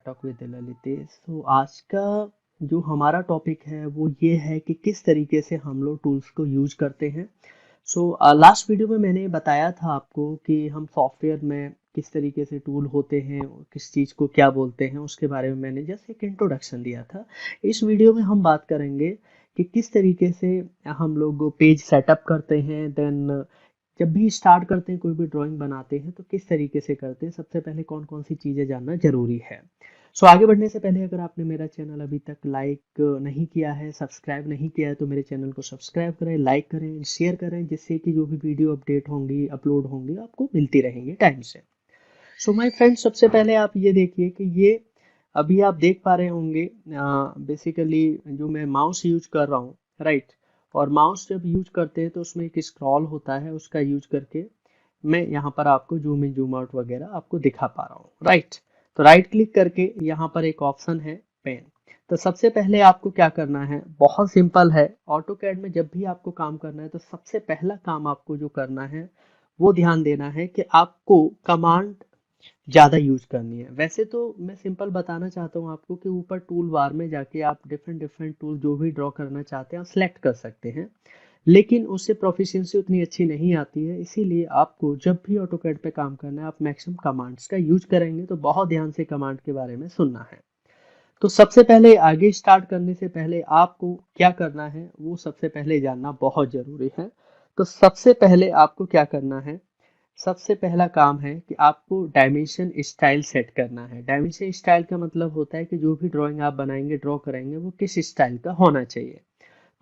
Talk with Lalitesh. तो आज का जो हमारा टॉपिक है वो ये है कि किस तरीके से हम लोग टूल्स को यूज करते हैं। लास्ट वीडियो में मैंने बताया था आपको कि हम सॉफ्टवेयर में किस तरीके से टूल होते हैं और किस चीज़ को क्या बोलते हैं, उसके बारे में मैंने जस्ट एक इंट्रोडक्शन दिया था। इस वीडियो में हम बात करेंगे कि किस तरीके से हम लोग पेज सेटअप करते हैं, देन जब भी स्टार्ट करते हैं कोई भी ड्राइंग बनाते हैं तो किस तरीके से करते हैं, सबसे पहले कौन कौन सी चीज़ें जानना जरूरी है। आगे बढ़ने से पहले अगर आपने मेरा चैनल अभी तक लाइक नहीं किया है, सब्सक्राइब नहीं किया है, तो मेरे चैनल को सब्सक्राइब करें, लाइक करें, शेयर करें, जिससे कि जो भी वीडियो अपडेट होंगी, अपलोड होंगी, आपको मिलती रहेंगी टाइम से। माय फ्रेंड्स, सबसे पहले आप ये देखिए कि ये अभी आप देख पा रहे होंगे बेसिकली जो मैं माउस यूज कर रहा हूँ, राइट। और माउस जब यूज करते हैं तो उसमें एक स्क्रॉल होता है, उसका यूज करके मैं यहाँ पर आपको जूम इन जूम आउट वगैरह आपको दिखा पा रहा हूँ, राइट। तो राइट क्लिक करके यहाँ पर एक ऑप्शन है पेन। तो सबसे पहले आपको क्या करना है, बहुत सिंपल है। ऑटो कैड में जब भी आपको काम करना है तो सबसे पहला काम आपको जो करना है वो ध्यान देना है कि आपको कमांड ज़्यादा यूज करनी है। वैसे तो मैं सिंपल बताना चाहता हूँ आपको कि ऊपर टूल बार में जाके आप डिफरेंट डिफरेंट टूल जो भी ड्रॉ करना चाहते हैं आप सेलेक्ट कर सकते हैं, लेकिन उससे प्रोफिशिएंसी उतनी अच्छी नहीं आती है। इसीलिए आपको जब भी ऑटोकैड पे काम करना है आप मैक्सिमम कमांड्स का यूज करेंगे, तो बहुत ध्यान से कमांड के बारे में सुनना है। तो सबसे पहले आगे स्टार्ट करने से पहले आपको क्या करना है वो सबसे पहले जानना बहुत जरूरी है। तो सबसे पहले आपको क्या करना है, सबसे पहला काम है कि आपको डायमेंशन स्टाइल सेट करना है। डायमेंशन स्टाइल का मतलब होता है कि जो भी ड्राइंग आप बनाएंगे, ड्रॉ करेंगे, वो किस स्टाइल का होना चाहिए।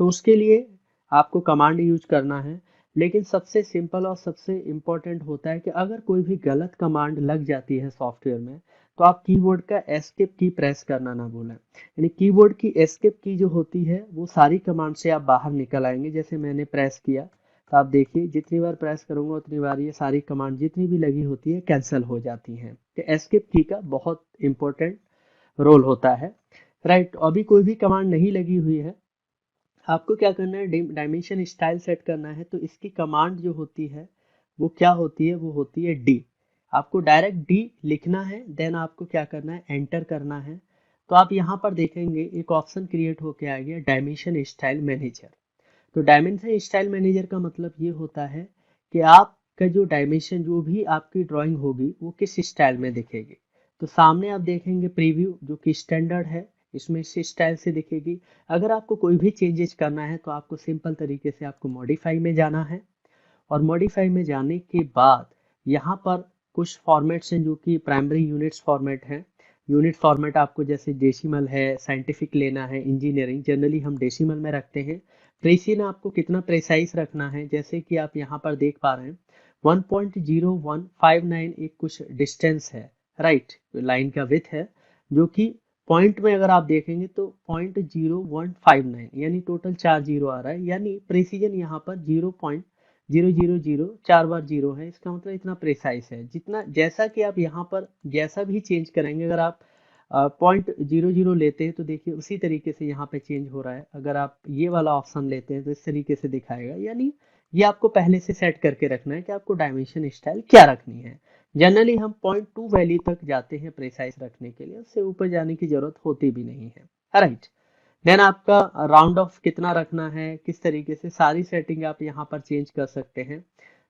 तो उसके लिए आपको कमांड यूज करना है। लेकिन सबसे सिंपल और सबसे इम्पोर्टेंट होता है कि अगर कोई भी गलत कमांड लग जाती है सॉफ्टवेयर में तो आप कीबोर्ड का एस्केप की प्रेस करना ना भूलें। यानी कीबोर्ड की एस्केप की जो होती है वो सारी कमांड से आप बाहर निकल आएंगे। जैसे मैंने प्रेस किया तो आप देखिए जितनी बार प्रेस करूंगा उतनी बार ये सारी कमांड जितनी भी लगी होती है कैंसिल हो जाती हैं। तो एस्केप की का बहुत इंपॉर्टेंट रोल होता है, राइट। अभी कोई भी कमांड नहीं लगी हुई है, आपको क्या करना है, डायमेंशन स्टाइल सेट करना है। तो इसकी कमांड जो होती है वो क्या होती है, वो होती है डी। आपको डायरेक्ट डी लिखना है, देन आपको क्या करना है, एंटर करना है। तो आप यहाँ पर देखेंगे एक ऑप्शन क्रिएट होके आ गया, डायमेंशन स्टाइल मैनेजर। तो डायमेंशन स्टाइल मैनेजर का मतलब ये होता है कि आपका जो डायमेंशन, जो भी आपकी ड्राइंग होगी वो किस स्टाइल में दिखेगी। तो सामने आप देखेंगे प्रीव्यू जो कि स्टैंडर्ड है, इसमें इस स्टाइल से दिखेगी। अगर आपको कोई भी चेंजेस करना है तो आपको सिंपल तरीके से आपको मॉडिफाई में जाना है, और मॉडिफाई में जाने के बाद यहाँ पर कुछ फॉर्मेट्स हैं जो कि प्राइमरी यूनिट्स फॉर्मेट हैं। यूनिट फॉर्मेट आपको जैसे डेसिमल है, साइंटिफिक लेना है, इंजीनियरिंग, जनरली हम डेसिमल में रखते हैं। प्रेसिजन आपको कितना प्रेसाइज रखना है, जैसे कि आप यहाँ पर देख पा रहे हैं 1.0159 एक कुछ डिस्टेंस है, राइट। लाइन का विड्थ है जो कि पॉइंट में अगर आप देखेंगे तो 0.0159 यानी टोटल 4 जीरो आ रहा है। यानी प्रेसिजन यहाँ पर 0.000 4 बार जीरो है, इसका मतलब इतना प्रेसाइज है। जितना जैसा कि आप यहाँ पर जैसा भी चेंज करेंगे, अगर आप 0.00 लेते हैं तो देखिए उसी तरीके से यहाँ पे चेंज हो रहा है। अगर आप ये वाला ऑप्शन लेते हैं तो इस तरीके से दिखाएगा। यानी ये आपको पहले से सेट करके रखना है कि आपको डायमेंशन स्टाइल क्या रखनी है। जनरली हम 0.2 वैल्यू तक जाते हैं प्रेसाइज रखने के लिए, उससे ऊपर जाने की जरूरत होती भी नहीं है, राइट। देन आपका राउंड ऑफ कितना रखना है, किस तरीके से, सारी सेटिंग आप यहाँ पर चेंज कर सकते हैं।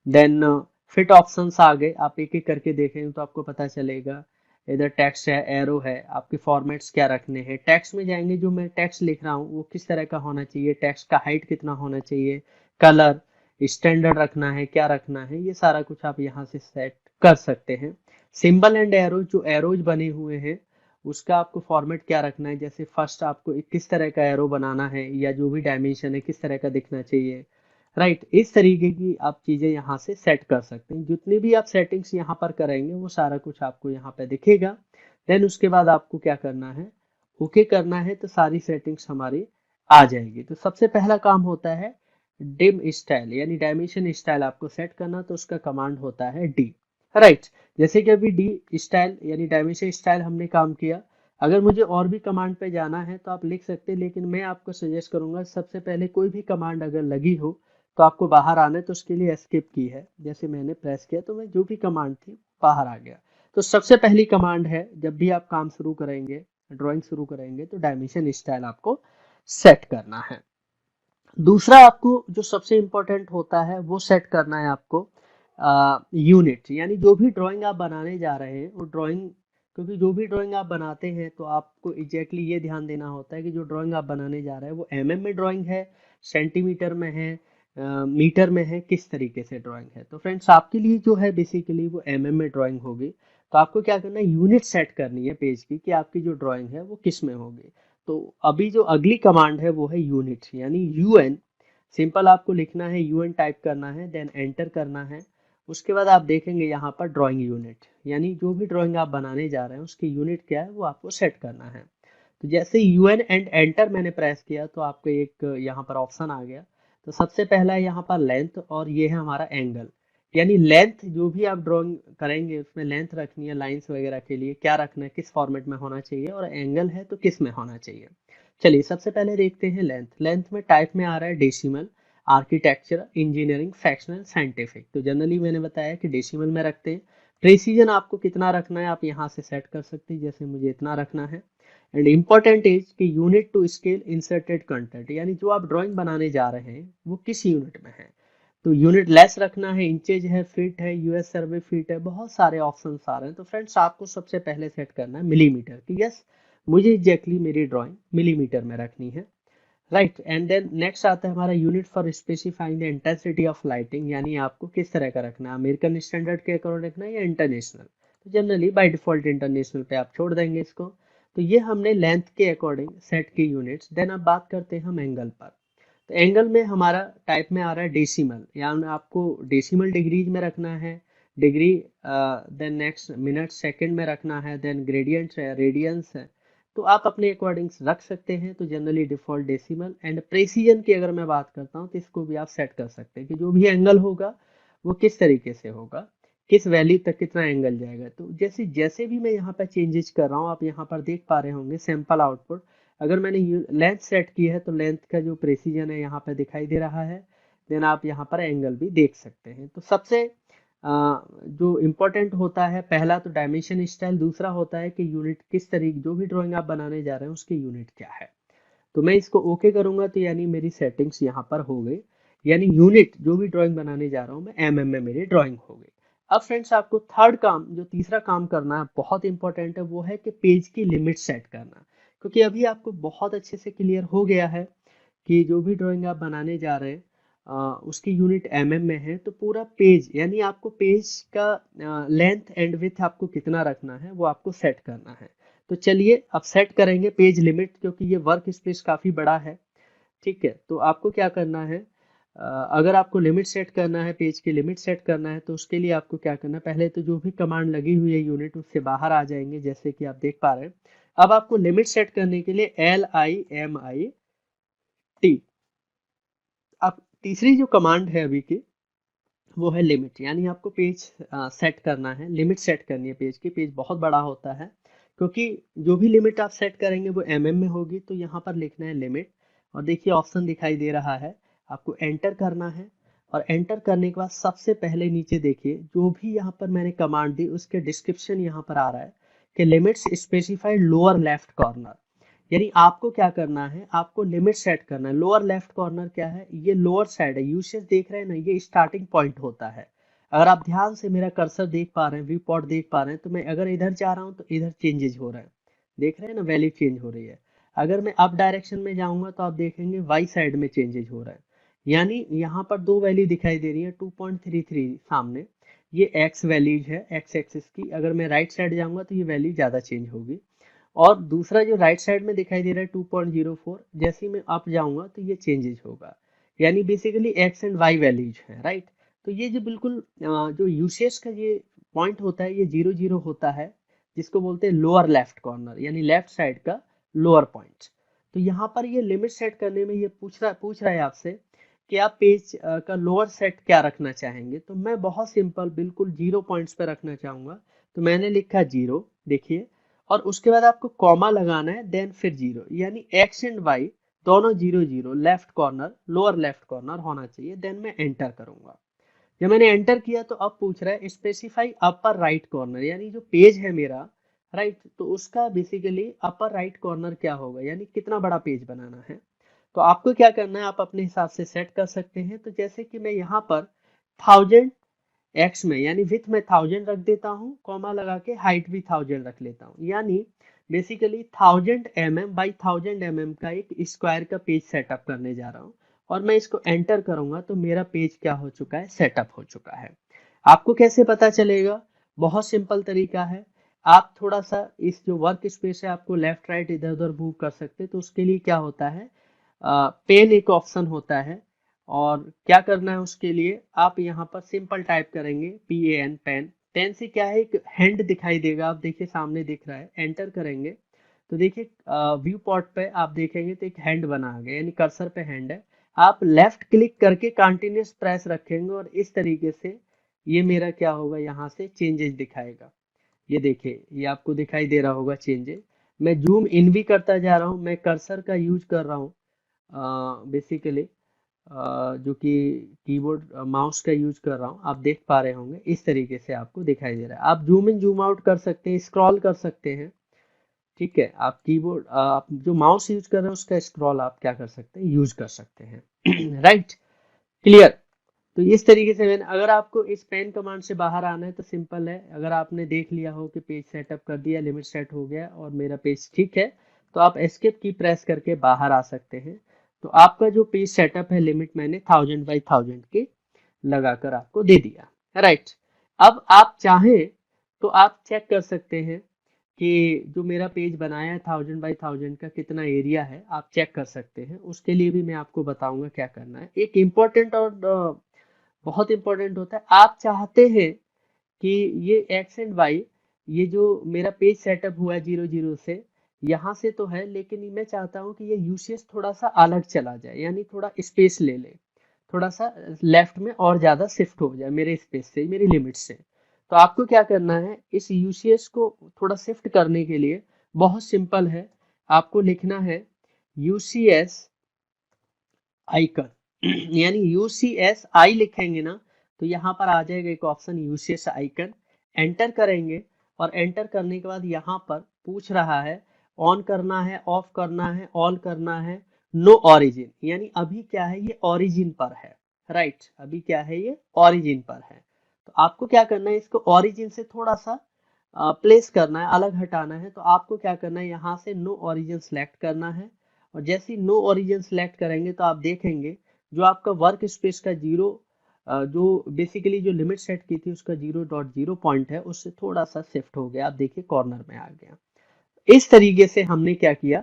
देन फिट ऑप्शंस आ गए, आप एक एक करके देखेंगे तो आपको पता चलेगा। इधर टेक्स्ट है, एरो है, आपके फॉर्मेट्स क्या रखने हैं। टेक्स्ट में जाएंगे, जो मैं टेक्स्ट लिख रहा हूँ वो किस तरह का होना चाहिए, टेक्स्ट का हाइट कितना होना चाहिए, कलर स्टैंडर्ड रखना है, क्या रखना है, ये सारा कुछ आप यहाँ से सेट कर सकते हैं। सिंबल एंड एरो, जो एरोज बने हुए हैं उसका आपको फॉर्मेट क्या रखना है। जैसे फर्स्ट आपको किस तरह का एरो बनाना है, या जो भी डायमेंशन है किस तरह का दिखना चाहिए, राइट। इस तरीके की आप चीजें यहाँ से सेट कर सकते हैं। जितनी भी आप सेटिंग्स यहाँ पर करेंगे वो सारा कुछ आपको यहाँ पे दिखेगा। देन उसके बाद आपको क्या करना है, ओके करना है, तो सारी सेटिंग्स हमारी आ जाएगी। तो सबसे पहला काम होता है डिम स्टाइल, यानी डायमेंशन स्टाइल आपको सेट करना, तो उसका कमांड होता है डी, राइट। जैसे कि अभी डी स्टाइल यानी डायमेंशन स्टाइल हमने काम किया। अगर मुझे और भी कमांड पे जाना है तो आप लिख सकते हैं, लेकिन मैं आपको सजेस्ट करूंगा सबसे पहले कोई भी कमांड अगर लगी हो तो आपको बाहर आना है, तो उसके लिए एस्केप की है। जैसे मैंने प्रेस किया तो मैं जो भी कमांड थी बाहर आ गया। तो सबसे पहली कमांड है, जब भी आप काम शुरू करेंगे, ड्राइंग शुरू करेंगे, तो डायमेंशन स्टाइल आपको सेट करना है। दूसरा आपको जो सबसे इम्पोर्टेंट होता है वो सेट करना है आपको यूनिट, यानी जो भी ड्राइंग आप बनाने जा रहे हैं वो ड्राइंग, क्योंकि जो भी ड्राइंग आप बनाते हैं तो आपको एग्जैक्टली ये ध्यान देना होता है कि जो ड्राइंग आप बनाने जा रहे हैं वो एमएम में ड्राइंग है, सेंटीमीटर में है, मीटर में है, किस तरीके से ड्राइंग है। तो फ्रेंड्स आपके लिए जो है बेसिकली वो एमएम में ड्राइंग होगी। तो आपको क्या करना है, यूनिट सेट करनी है पेज की कि आपकी जो ड्राइंग है वो किस में होगी। तो अभी जो अगली कमांड है वो है यूनिट, यानी यूएन। सिंपल आपको लिखना है, यूएन टाइप करना है, देन एंटर करना है। उसके बाद आप देखेंगे यहाँ पर ड्राइंग यूनिट, यानी जो भी ड्राइंग आप बनाने जा रहे हैं उसकी यूनिट क्या है वो आपको सेट करना है। तो जैसे यूएन एंड एंटर मैंने प्रेस किया तो आपको एक यहाँ पर ऑप्शन आ गया। तो सबसे पहला है यहाँ पर लेंथ, और ये है हमारा एंगल, यानी लेंथ जो भी आप ड्राइंग करेंगे उसमें लेंथ रखनी है लाइंस वगैरह के लिए, क्या रखना है, किस फॉर्मेट में होना चाहिए, और एंगल है तो किस में होना चाहिए। चलिए सबसे पहले देखते हैं लेंथ। लेंथ में टाइप में आ रहा है decimal, architecture, engineering, fractional, scientific. तो जनरली मैंने बताया कि डेसिमल में रखते हैं। प्रेसिजन आपको कितना रखना है आप यहाँ से सेट कर सकते हैं, जैसे मुझे इतना रखना है। एंड इम्पॉर्टेंट इज कि unit to scale inserted content, यानी जो आप ड्राइंग बनाने जा रहे हैं वो किस यूनिट में है। तो यूनिट लेस रखना है, इंचेज है, फीट है, यूएस सर्वे फीट है, बहुत सारे ऑप्शन आ रहे हैं। तो फ्रेंड्स आपको सबसे पहले सेट करना है मिलीमीटर कि यस मुझे एग्जैक्टली मेरी ड्राइंग मिलीमीटर में रखनी है, राइट। एंड देन नेक्स्ट आता है हमारा unit for specifying the intensity of lighting, यानी आपको किस तरह का रखना है, अमेरिकन स्टैंडर्ड के अकॉर्डिंग रखना है या इंटरनेशनल। तो जनरली बाय डिफॉल्ट इंटरनेशनल पे आप छोड़ देंगे इसको। तो ये हमने लेंथ के अकॉर्डिंग सेट की यूनिट्स। देन अब बात करते हैं हम एंगल पर। तो एंगल में हमारा टाइप में आ रहा है डेसिमल, यानी आपको डेसिमल डिग्रीज में रखना है, degree, then next minute second में रखना है, देन ग्रेडियंट है, रेडियंस है। तो आप अपने अकॉर्डिंग रख सकते हैं। तो generally default decimal. And precision की अगर मैं बात करता हूँ तो इसको भी आप सेट कर सकते हैं कि जो भी एंगल होगा वो किस तरीके से होगा, किस वैल्यू तक कितना एंगल जाएगा। तो जैसे जैसे भी मैं यहाँ पर चेंजेस कर रहा हूँ आप यहाँ पर देख पा रहे होंगे सैंपल आउटपुट। अगर मैंने लेंथ सेट की है तो लेंथ का जो प्रेसिजन है यहाँ पर दिखाई दे रहा है। देन आप यहाँ पर एंगल भी देख सकते हैं। तो सबसे जो इम्पोर्टेंट होता है, पहला तो डायमेंशन स्टाइल, दूसरा होता है कि यूनिट किस तरीके, जो भी ड्राइंग आप बनाने जा रहे हैं उसकी यूनिट क्या है। तो मैं इसको ओके करूंगा तो यानी मेरी सेटिंग्स यहाँ पर हो गई, यानी यूनिट जो भी ड्राइंग बनाने जा रहा हूँ मैं एमएम में मेरी ड्राइंग हो गई। अब फ्रेंड्स आपको थर्ड काम, जो तीसरा काम करना है बहुत इंपॉर्टेंट है, वो है कि पेज की लिमिट सेट करना। क्योंकि अभी आपको बहुत अच्छे से क्लियर हो गया है कि जो भी ड्राइंग आप बनाने जा रहे हैं उसकी यूनिट एमएम में है। तो पूरा पेज, यानी आपको पेज का लेंथ एंड विड्थ आपको कितना रखना है वो आपको सेट करना है। तो चलिए अब सेट करेंगे पेज लिमिट, क्योंकि ये वर्क स्पेस काफ़ी बड़ा है। ठीक है, तो आपको क्या करना है, अगर आपको लिमिट सेट करना है, पेज की लिमिट सेट करना है, तो उसके लिए आपको क्या करना है, पहले तो जो भी कमांड लगी हुई है यूनिट उससे बाहर आ जाएंगे, जैसे कि आप देख पा रहे हैं। अब आपको लिमिट सेट करने के लिए LIMIT। अब तीसरी जो कमांड है अभी की वो है लिमिट, यानी आपको पेज सेट करना है, लिमिट सेट करनी है पेज की। पेज बहुत बड़ा होता है, क्योंकि जो भी लिमिट आप सेट करेंगे वो एमएम में होगी। तो यहाँ पर लिखना है लिमिट, और देखिए ऑप्शन दिखाई दे रहा है, आपको एंटर करना है। और एंटर करने के बाद सबसे पहले नीचे देखिए जो भी यहाँ पर मैंने कमांड दी उसके डिस्क्रिप्शन यहाँ पर आ रहा है कि limits specified lower left corner, यानी आपको क्या करना है, आपको लिमिट सेट करना है। लोअर लेफ्ट कॉर्नर क्या है, ये लोअर साइड है, यूसेज देख रहे हैं ना, ये स्टार्टिंग पॉइंट होता है। अगर आप ध्यान से मेरा कर्सर देख पा रहे हैं, व्यू पॉट देख पा रहे हैं, तो मैं अगर इधर जा रहा हूँ तो इधर चेंजेस हो रहे हैं, देख रहे हैं ना, वैल्यू चेंज हो रही है। अगर मैं अप डायरेक्शन में जाऊंगा तो आप देखेंगे वाई साइड में चेंजेस हो रहा है, यानी यहाँ पर दो वैल्यू दिखाई दे रही है, 2.33 सामने, ये एक्स वैल्यूज है एक्स एक्सिस की। अगर मैं राइट साइड जाऊंगा तो ये वैल्यू ज़्यादा चेंज होगी। और दूसरा जो राइट साइड में दिखाई दे रहा है 2.04, जैसे ही मैं अप जाऊंगा तो ये चेंजेस होगा, यानी basically x and y values है, राइट। तो ये जो बिल्कुल जो यूसेज का ये पॉइंट होता है ये 0 0 होता है, जिसको बोलते हैं लोअर लेफ्ट कॉर्नर, यानी लेफ्ट साइड का लोअर पॉइंट। तो यहाँ पर ये लिमिट सेट करने में ये पूछ रहा है आपसे कि आप पेज का लोअर सेट क्या रखना चाहेंगे। तो मैं बहुत सिंपल बिल्कुल 0 पॉइंट्स पे रखना चाहूंगा। तो मैंने लिखा 0, देखिए, और उसके बाद आपको कॉमा लगाना है, देन फिर 0, यानी एक्स एंड वाई दोनों 0 0 left corner lower left corner होना चाहिए। देन मैं एंटर करूंगा। जब मैंने एंटर किया तो अब पूछ रहा है स्पेसिफाई अपर राइट कॉर्नर, यानी जो पेज है मेरा राइट, तो उसका बेसिकली अपर राइट कॉर्नर क्या होगा, यानी कितना बड़ा पेज बनाना है। तो आपको क्या करना है, आप अपने हिसाब से सेट कर सकते हैं। तो जैसे कि मैं यहाँ पर 1000 एक्स में, यानी विथ में 1000 रख देता हूँ, कॉमा लगा के हाइट भी 1000 रख लेता हूँ, यानी बेसिकली 1000 mm by 1000 mm का एक स्क्वायर का पेज सेटअप करने जा रहा हूँ। और मैं इसको एंटर करूंगा तो मेरा पेज क्या हो चुका है, सेटअप हो चुका है। आपको कैसे पता चलेगा, बहुत सिंपल तरीका है। आप थोड़ा सा इस जो वर्क स्पेस है आपको लेफ्ट राइट इधर उधर मूव कर सकते हैं। तो उसके लिए क्या होता है, पेन एक ऑप्शन होता है, और क्या करना है उसके लिए, आप यहाँ पर सिंपल टाइप करेंगे PAN, पेन। पेन से क्या है, एक हैंड दिखाई देगा, आप देखिए सामने दिख रहा है, एंटर करेंगे तो देखिए व्यू पॉट पे आप देखेंगे तो एक हैंड बना आ गया, यानी कर्सर पे हैंड है। आप लेफ्ट क्लिक करके कंटिन्यूस प्रेस रखेंगे और इस तरीके से ये मेरा क्या होगा, यहाँ से चेंजेस दिखाएगा। ये देखिए, ये आपको दिखाई दे रहा होगा चेंजेस। मैं जूम इन भी करता जा रहा हूँ, मैं कर्सर का यूज कर रहा हूँ बेसिकली, जो कि कीबोर्ड माउस का यूज कर रहा हूँ, आप देख पा रहे होंगे इस तरीके से आपको दिखाई दे रहा है। आप जूम इन जूम आउट कर सकते हैं, स्क्रॉल कर सकते हैं, ठीक है। आप कीबोर्ड आप जो माउस यूज कर रहे हैं उसका स्क्रॉल आप क्या कर सकते हैं, यूज कर सकते हैं राइट, क्लियर। तो इस तरीके से मैंने, अगर आपको इस पेन कमांड से बाहर आना है तो सिंपल है, अगर आपने देख लिया हो कि पेज सेटअप कर दिया, लिमिट सेट हो गया और मेरा पेज ठीक है, तो आप एस्केप की प्रेस करके बाहर आ सकते हैं। तो आपका जो पेज सेटअप है, लिमिट मैंने 1000 by 1000 की लगाकर आपको दे दिया, राइट। अब आप चाहें तो आप चेक कर सकते हैं कि जो मेरा पेज बनाया है 1000 by 1000 का कितना एरिया है, आप चेक कर सकते हैं। उसके लिए भी मैं आपको बताऊंगा क्या करना है। एक इम्पोर्टेंट और बहुत इंपॉर्टेंट होता है, आप चाहते हैं कि ये एक्स एंड वाई, ये जो मेरा पेज सेटअप हुआ है 00 से, यहाँ से तो है, लेकिन मैं चाहता हूँ कि ये यूसीएस थोड़ा सा अलग चला जाए, यानी थोड़ा स्पेस ले ले, थोड़ा सा लेफ्ट में और ज़्यादा शिफ्ट हो जाए मेरे स्पेस से, मेरी लिमिट से। तो आपको क्या करना है, इस यूसीएस को थोड़ा शिफ्ट करने के लिए बहुत सिंपल है, आपको लिखना है यूसीएस आइकन यानी यूसीएस आई लिखेंगे ना, तो यहाँ पर आ जाएगा एक ऑप्शन यूसीएस आइकन, एंटर करेंगे। और एंटर करने के बाद यहाँ पर पूछ रहा है ऑन करना है, ऑफ करना है, ऑल करना है, नो ऑरिजिन, यानी अभी क्या है, ये ऑरिजिन पर है, राइट। अभी क्या है, ये ऑरिजिन पर है। तो आपको क्या करना है, इसको ऑरिजिन से थोड़ा सा प्लेस करना है, अलग हटाना है। तो आपको क्या करना है, यहाँ से नो ऑरिजिन सेलेक्ट करना है। और जैसे ही नो ओरिजिन सेलेक्ट करेंगे तो आप देखेंगे जो आपका वर्क स्पेस का जीरो, जो बेसिकली जो लिमिट सेट की थी उसका 0.0 पॉइंट है, उससे थोड़ा सा शिफ्ट हो गया, आप देखिए कॉर्नर में आ गया। इस तरीके से हमने क्या किया,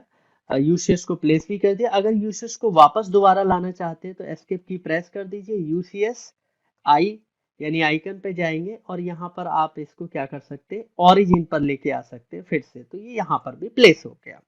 यूसीएस को प्लेस भी कर दिया। अगर यूसीएस को वापस दोबारा लाना चाहते हैं तो एस्केप की प्रेस कर दीजिए, यूसीएस आई यानी आइकन पे जाएंगे और यहाँ पर आप इसको क्या कर सकते हैं, ओरिजिन पर लेके आ सकते हैं फिर से। तो ये यहाँ पर भी प्लेस हो गया।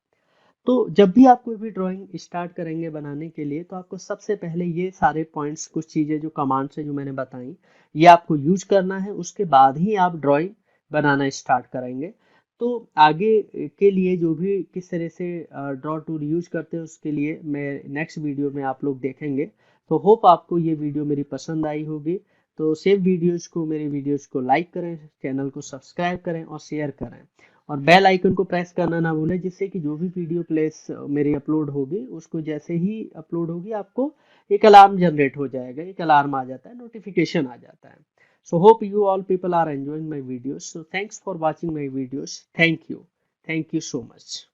तो जब भी आप कोई भी ड्राइंग स्टार्ट करेंगे बनाने के लिए, तो आपको सबसे पहले ये सारे पॉइंट्स, कुछ चीज़ें जो कमांड्स है जो मैंने बताई, ये आपको यूज करना है। उसके बाद ही आप ड्राइंग बनाना स्टार्ट करेंगे। तो आगे के लिए जो भी किस तरह से ड्रॉ टूल यूज करते हैं उसके लिए मैं नेक्स्ट वीडियो में आप लोग देखेंगे। तो होप आपको ये वीडियो मेरी पसंद आई होगी। तो सेव वीडियोज़ को, मेरे वीडियोज़ को लाइक करें, चैनल को सब्सक्राइब करें और शेयर करें, और बेल आइकन को प्रेस करना ना भूलें, जिससे कि जो भी वीडियो प्लेस मेरी अपलोड होगी उसको जैसे ही अपलोड होगी आपको एक अलार्म जनरेट हो जाएगा, एक अलार्म आ जाता है, नोटिफिकेशन आ जाता है। So hope you all people are enjoying my videos. So thanks for watching my videos. Thank you so much.